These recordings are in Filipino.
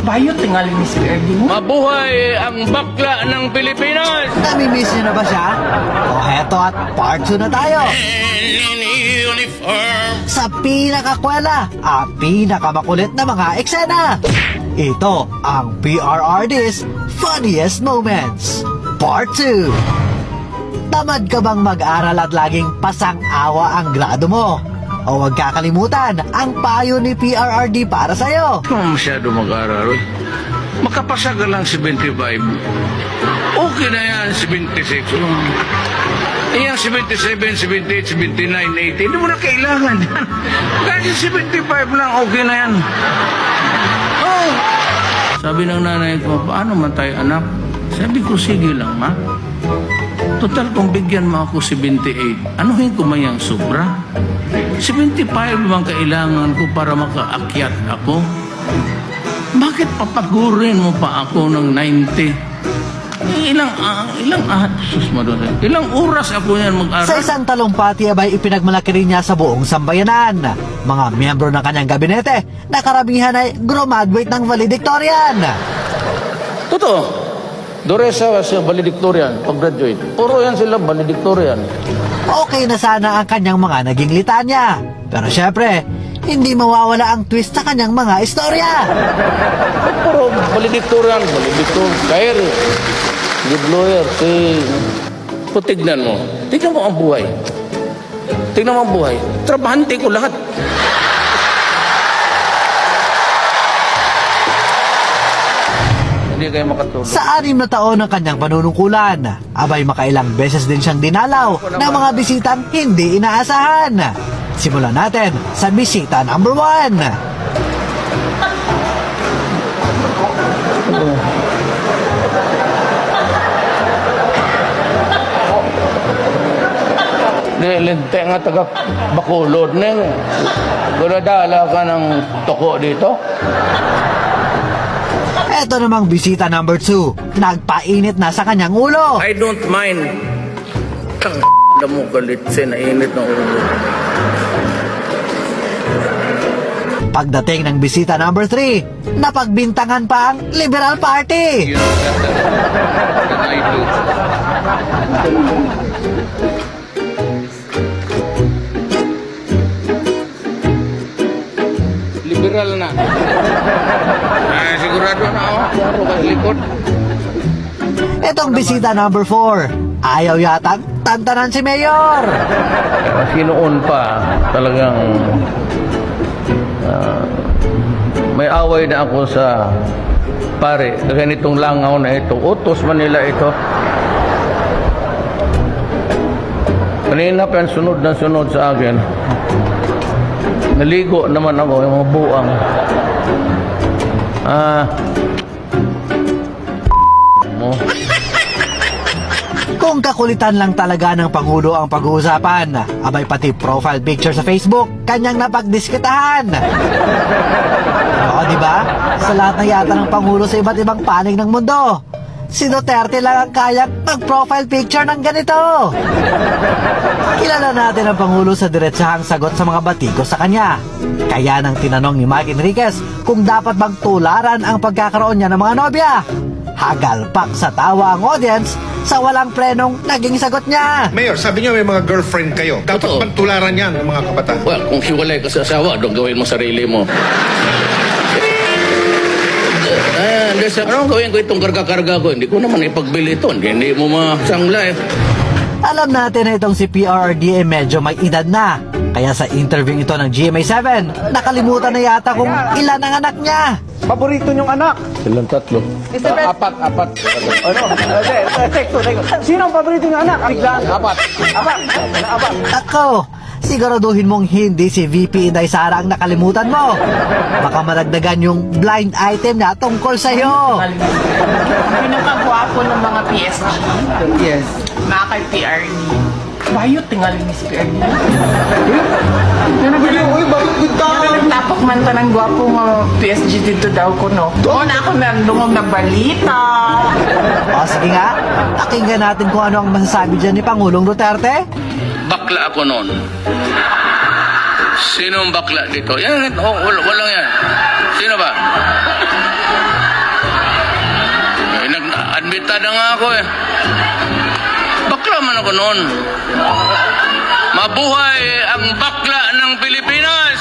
Bayo tingali ni Sir Erdi mo. Mabuhay ang bakla ng Pilipinas! Nami-miss nyo na ba siya? O eto at part 2 na tayo. Sa pinakakwela at pinakamakulit na mga eksena. Ito ang PRRD's Funniest Moments. Part 2. Tamad ka bang mag-aral at laging pasang-awa ang grado mo? O huwag kakalimutan ang payo ni PRRD para sa'yo. Kung masyado mag-aral, makapasa ka lang 75. Okay na yan, 76. Iyang 77, 78, 79, 80, hindi mo na kailangan yan. Kasi 75 lang, okay na yan. Oh. Sabi ng nanay ko, paano man tayo anak? Sabi ko, sige lang ma. Total, kung bigyan mo ako 78, anuhin ko mayang sobra? 75 bang kailangan ko para makaakyat ako? Bakit papagurin mo pa ako ng 90? Ilang oras ako yan mag-aral? Sa isang talumpati abay ipinagmalaki rin niya sa buong sambayanan. Mga miyembro ng kanyang gabinete na karamihan ay graduate ng valedictorian. Totoo. Doresa sa valedictorian, pag-graduate. Puro yan sila valedictorian. Okay na sana ang kanyang mga naging litanya. Pero syempre, hindi mawawala ang twist sa kanyang mga istorya. Puro valedictorian, Kair, good lawyer, so, tignan mo. Tignan mo ang buhay. Tignan mo ang buhay. Trabahante ko lahat. Hindi kayo makatulog. Sa 6 na taon ng kanyang panunungkulan, abay makailang beses din siyang dinalaw ng mga bisitang hindi inaasahan. Simulan natin sa bisita number 1. Lente nga taga Bacolod neng. Guladala ka ng toko dito. Eto namang bisita number 2, nagpainit na sa kanyang ulo. I don't mind. Tang na mo galit na init ng ulo. Pagdating ng bisita number 3, napagbintangan pa ang Liberal Party. Liberal na. Sigurado na ako. Puro ka likod. Etong bisita number 4, ayaw yatang tantanan si Mayor. Kasi noon pa, talagang may away na ako sa pare. Ganitong langaw na ito. Utos man nila ito. Kanina pa yan sunod na sunod sa akin. Naligo naman ako, yung mga buang. Mo. Kung kakulitan lang talaga ng Pangulo ang pag-uusapan, abay pati profile picture sa Facebook, kanyang napagdiskitahan. Oo, di ba? Sa lahat na yata ng Pangulo sa iba't ibang panig ng mundo, si Duterte lang ang kayang mag-profile picture ng ganito. Kilala natin ang Pangulo sa diretsahang sagot sa mga batikos sa kanya. Kaya nang tinanong ni Mike Enriquez kung dapat bang tularan ang pagkakaroon niya ng mga nobya. Hagalpak sa tawa ang audience sa walang prenong naging sagot niya. Mayor, sabi niyo may mga girlfriend kayo. Dapat Totoo. bang tularan yan ng mga kabataan? Well, kung hiwalay ka sa asawa, doon gawin mo sarili mo. Anong gawin ko itong karga-karga ko? Hindi ko naman ipagbili ito. Hindi mo masangla eh. Alam natin na itong si PRRD ay medyo may edad na. Kaya sa interview ito ng GMA7, nakalimutan na yata kung ilan ang anak niya. Paborito niyong anak? Silang tatlo. Apat. Ano? Tekto. Sino ang paborito niyong anak? Biglaan. Apat. Ako, siguraduhin mong hindi si VP Inday Sara ang nakalimutan mo. Baka maragdagan yung blind item na tungkol sa'yo. Pinakagwapo ng mga PSG. Yes. Mga kay PRD. Bayo tingali ni Sir Erdi mo. Uy, bakit good ka? Tapok man to ng gwapo nga PSG dito daw ko, no? Oo na ako nandungog na balita. O sige nga, pakinggan natin kung ano ang masasabi dyan ni Pangulong Duterte. Bakla ako noon. Sinong bakla dito? Yan, walang yan. Sino ba? Nabitad na nga ako eh. Bakla man ako noon. Mabuhay ang bakla ng Pilipinas!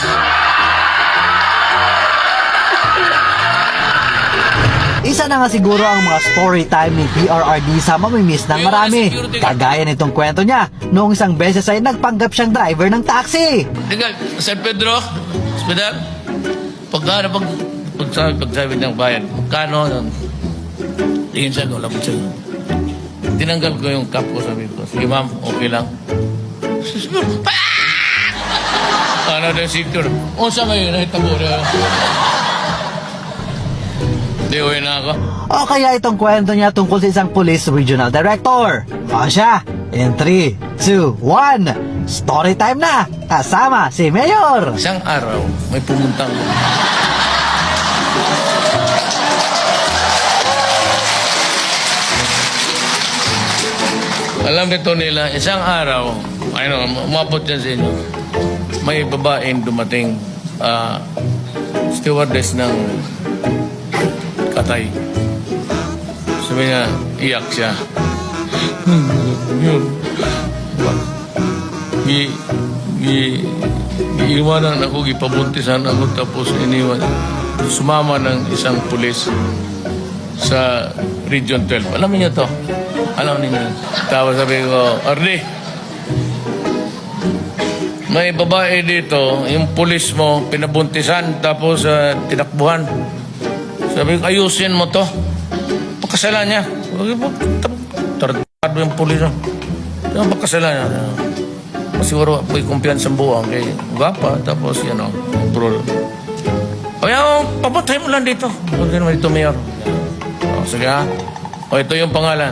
Isa na nga siguro ang mga story time ni PRRD sa mamimiss ng marami. Kagaya nitong kwento niya, noong isang beses ay nagpanggap siyang driver ng taxi. Tingnan, San Pedro, hospital. Pagsabi ng bayan, magkano? Tingin siya, wala po siya. Tinanggal ko yung cap ko, sabi ko, sige ma'am, okay lang. Ano na sector? O sa may nahitabo na. Di uwi na ako. O kaya itong kwento niya tungkol sa isang police regional director. O siya, in 3, 2, 1, story time na! Kasama si Mayor! Isang araw, may pumuntang alam nito nila, isang araw, umabot yan sa inyo, may babaeng dumating, stewardess ng Katay. Sabi niya, iyak siya. Iiwanan ako, gipabuntisan ako, tapos iniwan. Sumama ng isang pulis sa Region 12. Alam niyo to? Alam niyo. Tapos sabi ko, Ardi, may babae dito, yung pulis mo, pinabuntisan, tapos tinakbuhan. Sabi ko, ayusin mo to. Pagkasalan niya. Tartado yung pulis mo. Pagkasalan niya. Siguro, may kumpiyansa ang buwang kay Gapa, tapos, bro. Kaya, papatay mo lang dito. Huwag naman ito, Mayor. Sige ha. Ito yung pangalan.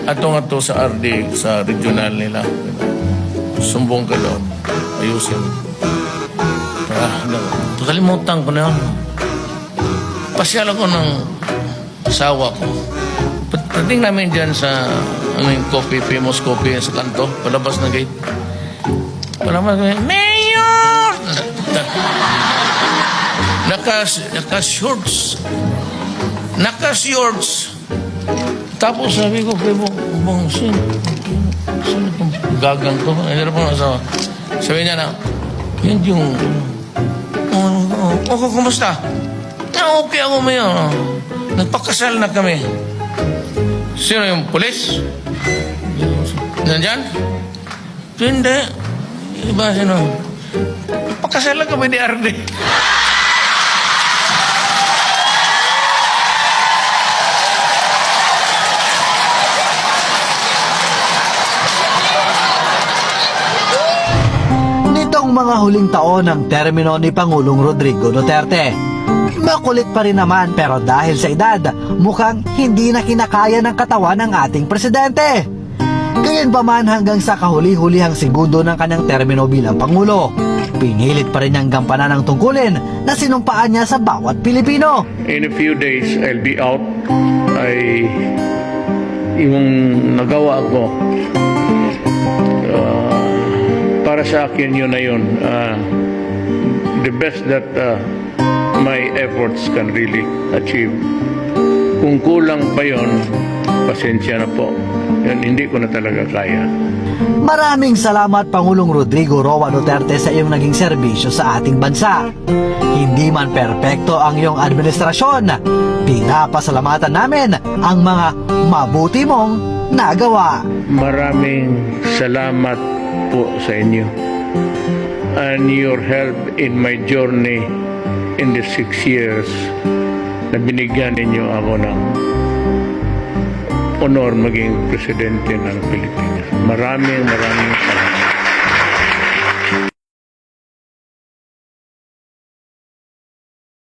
Ato sa RD, sa regional nila. Sumbong ka doon. Ayusin. Kalimutan ko na yun. Pasyal ako ng asawa ko. Pagdating namin dyan sa coffee, famous coffee sa kanto, palabas na gate. Palabas na gate, Mayor! Naka-shorts. Naka-shorts. Tapos sabi ko, kay Bong, sino itong gagang to? Ay, po na asawa. Sabi niya na, yun yung, kumusta? Okay ako Mayor. Nagpakasal na kami. Sino yung pulis? Nandyan? Hindi. Iba sino? Nagpakasal na kami ni Arde. Nitong mga huling taon ng termino ni Pangulong Rodrigo Duterte, makulit pa rin naman pero dahil sa edad, mukhang hindi na kinakaya ng katawan ng ating presidente. Gayunpaman hanggang sa kahuli-hulihang segundo ng kanyang termino bilang Pangulo, pinilit pa rin niyang gampanan ang tungkulin na sinumpaan niya sa bawat Pilipino. In a few days, I'll be out. Yung nagawa ko, para sa akin yun na yun. The best that my efforts can really achieve. Kung kulang pa yun, pasensya na po. Yan, hindi ko na talaga kaya. Maraming salamat Pangulong Rodrigo Roa Duterte sa iyong naging serbisyo sa ating bansa. Hindi man perpekto ang iyong administrasyon, pinapasalamatan namin ang mga mabuti mong nagawa. Maraming salamat po sa inyo and your help in my journey in the 6 years na binigyan ninyo ako ng honor maging presidente ng Pilipinas. Maraming salamat.